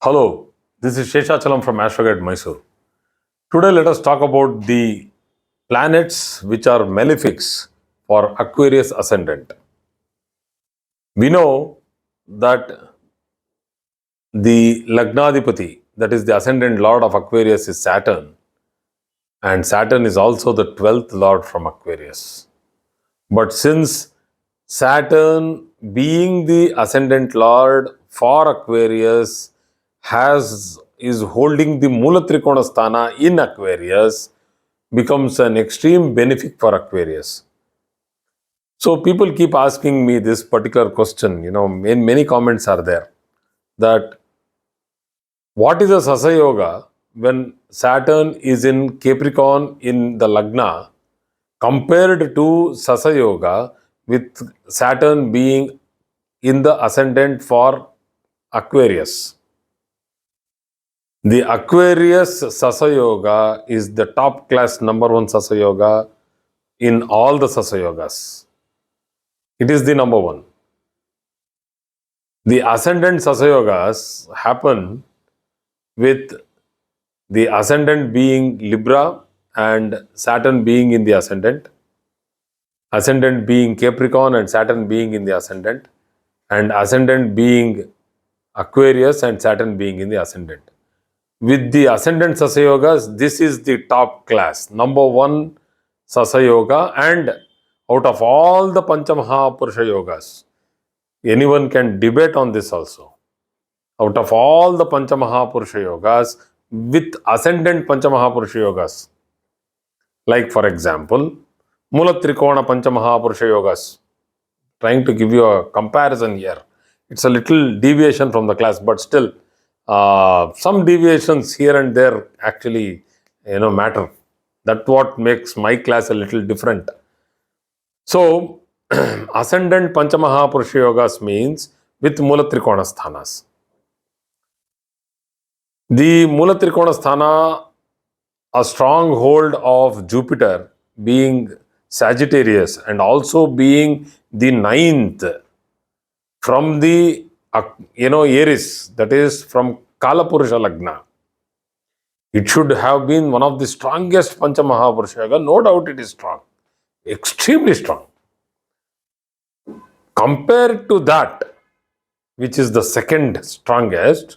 Hello, this is Sheshachalam from Astroguide Mysore. Today let us talk about the planets which are malefics for Aquarius Ascendant. We know that the Lagnadipati, that is the Ascendant Lord of Aquarius, is Saturn, and Saturn is also the 12th Lord from Aquarius. But since Saturn, being the Ascendant Lord for Aquarius, is holding the Mulatrikona Sthana in Aquarius, becomes an extreme benefic for Aquarius. So people keep asking me this particular question, many comments are there, that what is a Sasa Yoga when Saturn is in Capricorn in the Lagna compared to Sasa Yoga with Saturn being in the ascendant for Aquarius. The Aquarius Sasa Yoga is the top class number one Sasa Yoga in all the Sasa Yogas. It is the number one. The ascendant Sasa Yogas happen with the ascendant being Libra and Saturn being in the ascendant being Capricorn and Saturn being in the ascendant being Aquarius and Saturn being in the ascendant. With the ascendant Sasa Yogas, this is the top class, number one Sasa Yoga, and out of all the Panchamaha Purusha Yogas, anyone can debate on this also. Out of all the Panchamaha Purusha Yogas, with ascendant Panchamaha Purusha Yogas, like for example, Mulatrikona Panchamaha Purusha Yogas, trying to give you a comparison here. It's a little deviation from the class, but still, some deviations here and there actually, matter. That's what makes my class a little different. So, ascendant Panchamaha Purusha Yogas means with Mulatrikona Sthanas. The Mulatrikona Sthana, a stronghold of Jupiter being Sagittarius and also being the ninth from the ARIES, that is from Kalapurusha Lagna. It should have been one of the strongest Panchamaha Yoga. No doubt it is strong, extremely strong. Compared to that, which is the second strongest,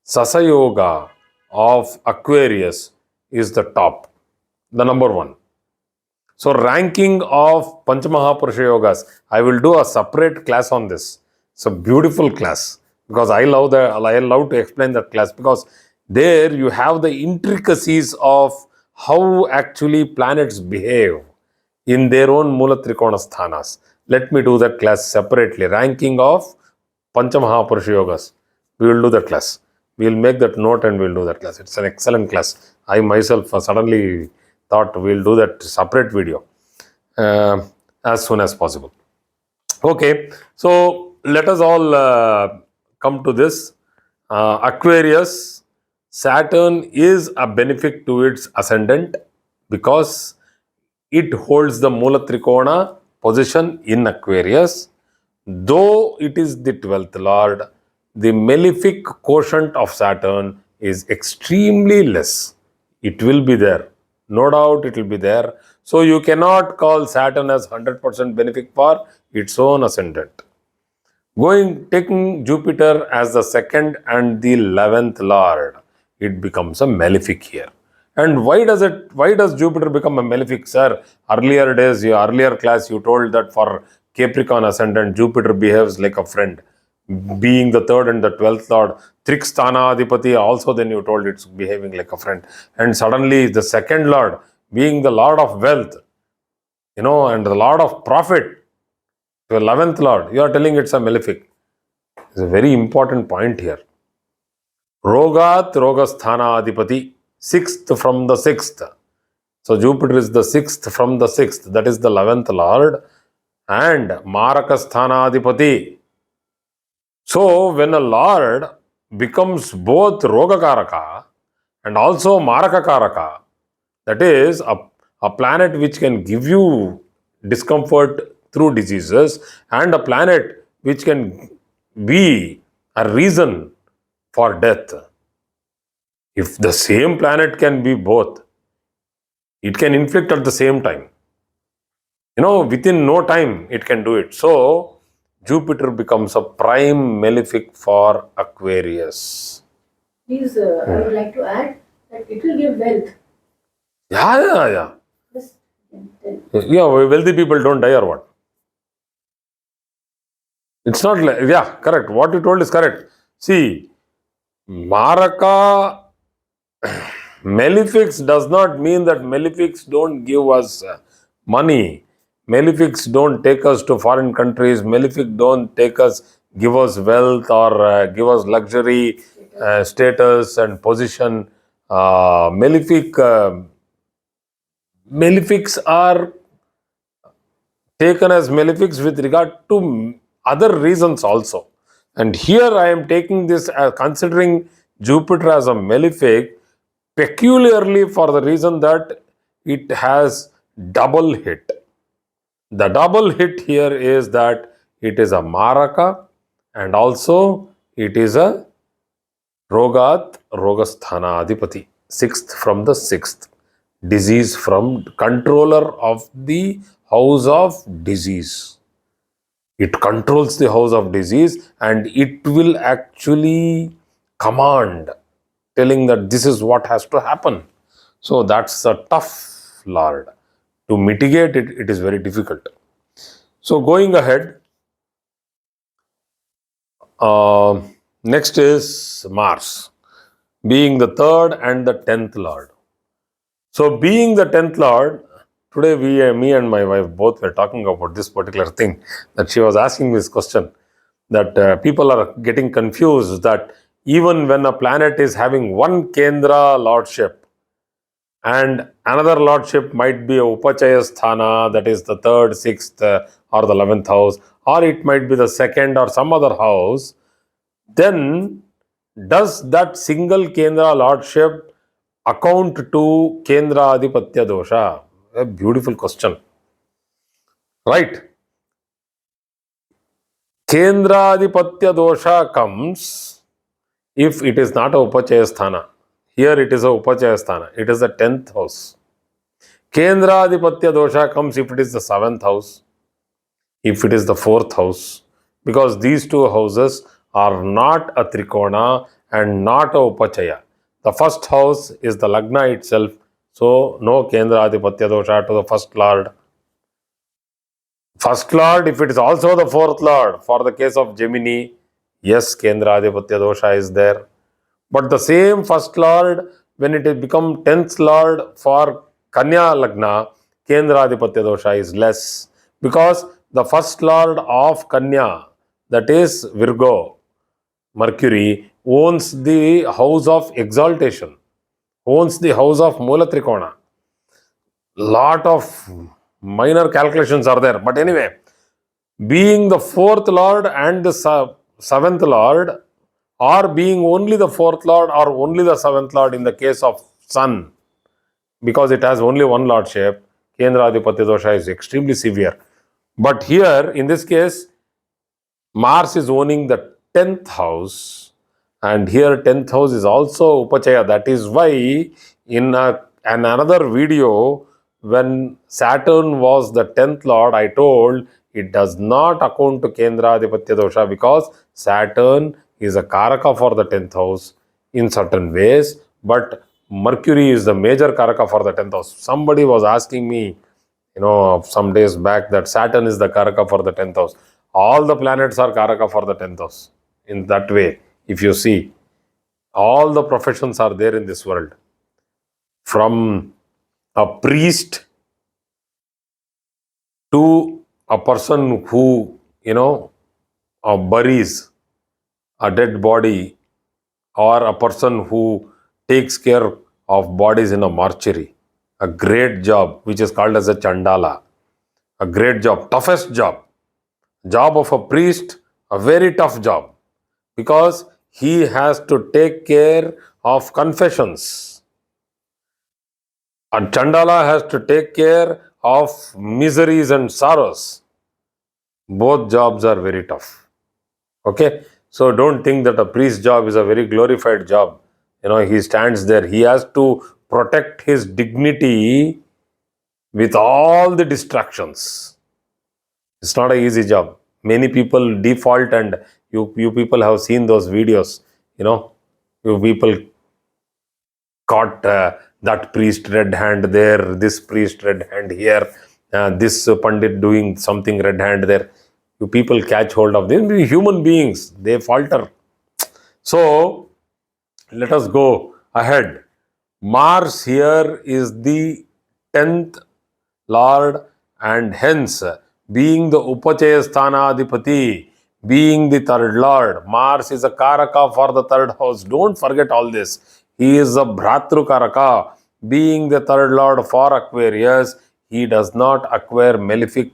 Sasa Yoga of Aquarius is the top, the number one. So ranking of Panchamaha Purusha Yogas, I will do a separate class on this. It's a beautiful class because I love to explain that class, because there you have the intricacies of how actually planets behave in their own Mulatrikona Sthanas. Let me do that class separately. Ranking of Panchamaha Purusha Yogas. We will do that class. We will make that note and we will do that class. It's an excellent class. I myself suddenly thought we will do that separate video as soon as possible. Okay, so let us all come to this. Aquarius, Saturn is a benefic to its ascendant because it holds the Mulatrikona position in Aquarius. Though it is the 12th Lord, the malefic quotient of Saturn is extremely less. It will be there. No doubt it will be there. So you cannot call Saturn as 100% benefic for its own ascendant. Taking Jupiter as the second and the 11th Lord, it becomes a malefic here. And why does Jupiter become a malefic, sir? Earlier class, you told that for Capricorn ascendant, Jupiter behaves like a friend. Being the third and the 12th Lord, Trikstana Adipati, also then you told it's behaving like a friend. And suddenly the second Lord, being the Lord of wealth, and the Lord of profit, the 11th Lord, you are telling it's a malefic. It's a very important point here. Rogat Rogasthana Adipati, 6th from the 6th. So Jupiter is the 6th from the 6th, that is the 11th Lord, and Marakasthana Adipati. So when a Lord becomes both Rogakaraka and also Marakakaraka, that is a planet which can give you discomfort through diseases, and a planet which can be a reason for death. If the same planet can be both, it can inflict at the same time. Within no time it can do it. So Jupiter becomes a prime malefic for Aquarius. Please, I would like to add that it will give wealth. Yeah. Yes. Yeah, wealthy people don't die or what? It's not like, yeah, correct. What you told is correct. See, Maraka Malefics does not mean that Malefics don't give us money. Malefics don't take us to foreign countries. Malefic don't give us wealth or give us luxury, status and position. Malefics are taken as malefics with regard to other reasons also. And here I am taking this considering Jupiter as a malefic peculiarly for the reason that it has double hit. The double hit here is that it is a Maraka and also it is a Rogasthana Adhipati, sixth from the sixth. Disease from controller of the house of disease. It controls the house of disease and it will actually command, telling that this is what has to happen. So that's a tough lord. To mitigate it, it is very difficult. So going ahead, next is Mars, being the third and the 10th lord. So being the 10th lord, today me and my wife both were talking about this particular thing, that she was asking me this question, that people are getting confused that even when a planet is having one Kendra lordship and another lordship might be a Upachaya Sthana, that is the third, sixth or the 11th house, or it might be the second or some other house, then does that single Kendra lordship account to Kendra Adhipatya dosha? A beautiful question. Right. Kendra Adhipatya dosha comes if it is not a Upachaya Sthana. Here it is a Upachaya Sthana. It is the 10th house. Kendra Adhipatya dosha comes if it is the 7th house, if it is the 4th house, because these two houses are not a Trikona and not a Upachaya. The first house is the Lagna itself, so no Kendra Adhipatya dosha to the first lord. First lord, if it is also the fourth lord, for the case of Gemini, yes, Kendra Adhipatya dosha is there. But the same first lord, when it has become 10th lord for Kanya Lagna, Kendra Adhipatya dosha is less. Because the first lord of Kanya, that is Virgo, Mercury, owns the house of exaltation, owns the house of Mula Trikona. Lot of minor calculations are there. But anyway, being the fourth lord and the seventh lord, or being only the fourth lord or only the seventh lord in the case of Sun, because it has only one lordship, Kendra Adhipatya dosha is extremely severe. But here, in this case, Mars is owning the 10th house, and here 10th house is also Upachaya. That is why in another video, when Saturn was the 10th lord, I told it does not account to Kendra Adhipatya dosha because Saturn is a Karaka for the 10th house in certain ways, but Mercury is the major Karaka for the 10th house. Somebody was asking me, some days back, that Saturn is the Karaka for the 10th house. All the planets are Karaka for the 10th house. In that way, if you see, all the professions are there in this world. From a priest to a person who, buries a dead body, or a person who takes care of bodies in a mortuary. A great job, which is called as a Chandala. A great job, toughest job. Job of a priest, a very tough job, because he has to take care of confessions. A Chandala has to take care of miseries and sorrows. Both jobs are very tough. Okay, So don't think that a priest job is a very glorified job. He stands there. He has to protect his dignity with all the distractions. It's not an easy job. Many people default, and you people have seen those videos. You people caught that priest red hand there, this priest red hand here, this pandit doing something red hand there. You people catch hold of them. Human beings, they falter. So let us go ahead. Mars here is the 10th Lord, and hence, being the Upachaya Sthanadipati, being the third Lord, Mars is a Karaka for the third house. Don't forget all this. He is a Bhratru Karaka, being the third Lord for Aquarius. He does not acquire Malefic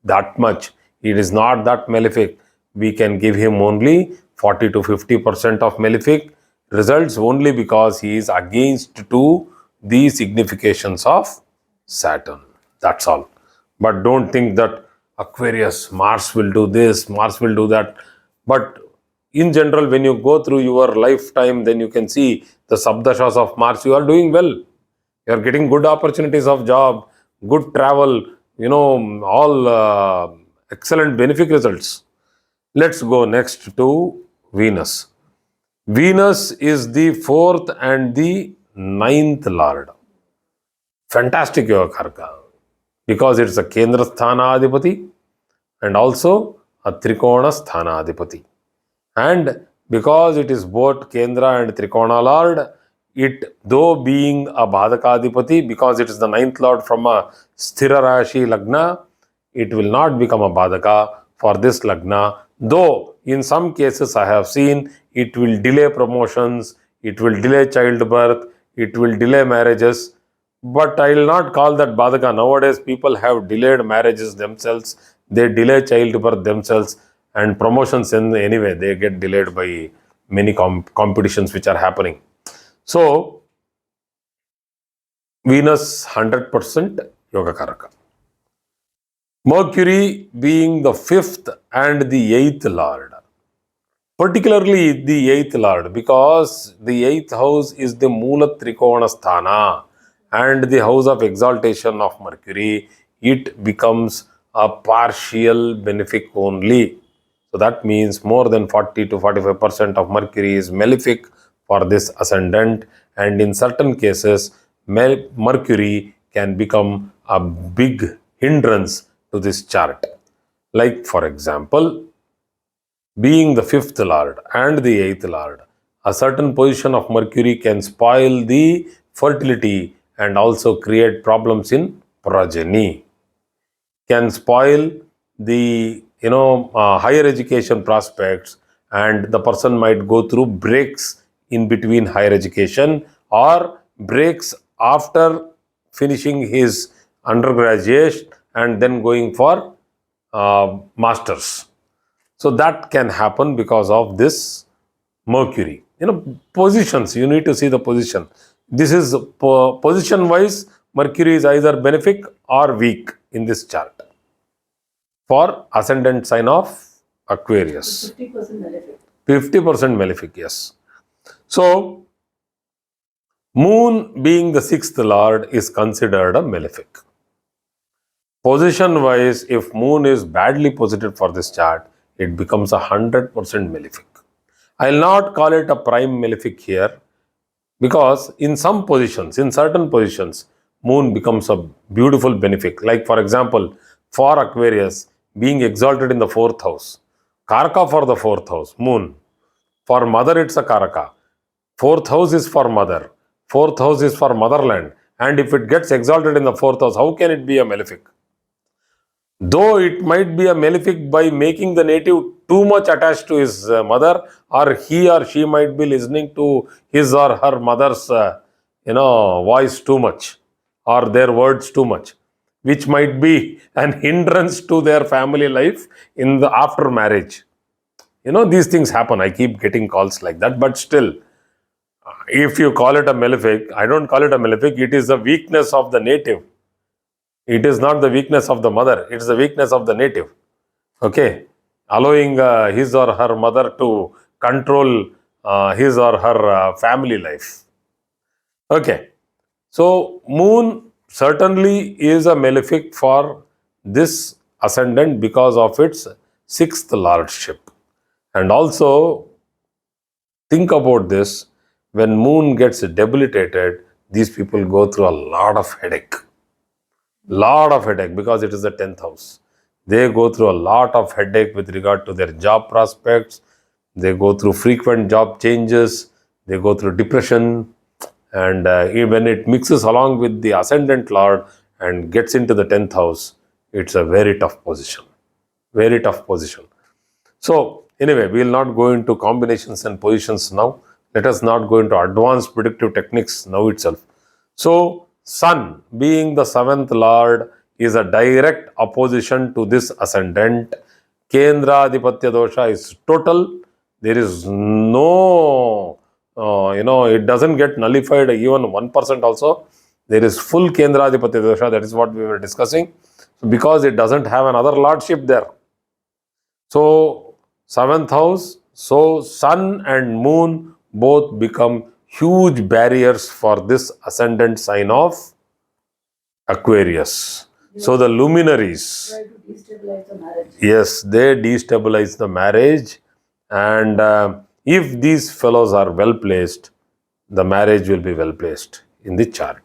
that much. It is not that Malefic. We can give him only 40 to 50% of Malefic results only because he is against to the significations of Saturn. That's all. But don't think that Aquarius, Mars will do this, Mars will do that. But in general, when you go through your lifetime, then you can see the subdashas of Mars. You are doing well. You are getting good opportunities of job, good travel, all excellent benefic results. Let's go next to Venus. Venus is the 4th and the 9th Lord. Fantastic Yoga Karka, because it's a Kendra Sthana Adipati and also a Trikona Sthana Adipati. And because it is both Kendra and Trikona Lord, it, though being a Bhadaka Adipati, because it is the 9th Lord from a Sthira Rashi Lagna, it will not become a Bhadaka for this Lagna. Though in some cases I have seen it will delay promotions, it will delay childbirth, it will delay marriages. But I will not call that Badaka. Nowadays, people have delayed marriages themselves. They delay childbirth themselves, and promotions anyway, they get delayed by many competitions which are happening. So, Venus 100% Yoga Karaka. Mercury being the 5th and the 8th Lord. Particularly the 8th Lord, because the 8th house is the Mula Trikona Sthana and the house of exaltation of Mercury. It becomes a partial benefic only. So that means more than 40 to 45% of Mercury is malefic for this ascendant, and in certain cases, Mercury can become a big hindrance to this chart. Like, for example, being the 5th Lord and the 8th Lord, a certain position of Mercury can spoil the fertility and also create problems in progeny, can spoil the higher education prospects, and the person might go through breaks in between higher education or breaks after finishing his undergraduate and then going for masters. So that can happen because of this Mercury. Positions, you need to see the position. This is position wise, Mercury is either benefic or weak in this chart for ascendant sign of Aquarius. 50% malefic. 50% malefic, yes. So, Moon being the 6th Lord is considered a malefic. Position wise, if Moon is badly posited for this chart, it becomes 100% malefic. I will not call it a prime malefic here, because in some positions, in certain positions, Moon becomes a beautiful benefic. Like, for example, for Aquarius, being exalted in the 4th house, Karaka for the 4th house, Moon. For mother, it's a Karaka. 4th house is for mother. 4th house is for motherland. And if it gets exalted in the 4th house, how can it be a malefic? Though it might be a malefic by making the native too much attached to his mother, or he or she might be listening to his or her mother's voice too much, or their words too much, which might be an hindrance to their family life in the after marriage. These things happen. I keep getting calls like that, but still, if you call it a malefic, I don't call it a malefic. It is the weakness of the native. It is not the weakness of the mother. It is the weakness of the native. Okay. allowing his or her mother to control his or her family life. Okay, so moon certainly is a malefic for this ascendant because of its sixth lordship. And also, think about this, when moon gets debilitated, these people go through a lot of headache. Lot of headache because it is the 10th house. They go through a lot of headache with regard to their job prospects. They go through frequent job changes. They go through depression. And when it mixes along with the ascendant lord and gets into the 10th house, it's a very tough position. Very tough position. So, anyway, we will not go into combinations and positions now. Let us not go into advanced predictive techniques now itself. So, Sun, being the seventh lord, is a direct opposition to this ascendant. Kendra Adipatya dosha is total. There is no, it doesn't get nullified even 1% also. There is full Kendra Adipatya dosha. That is what we were discussing. So because it doesn't have another lordship there. So, seventh house, so sun and moon both become huge barriers for this ascendant sign of Aquarius. So, the luminaries, Try to destabilize the marriage. yes, they destabilize the marriage, and if these fellows are well placed, the marriage will be well placed in the chart.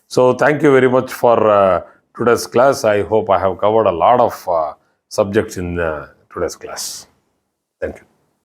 So, thank you very much for today's class. I hope I have covered a lot of subjects in today's class. Thank you.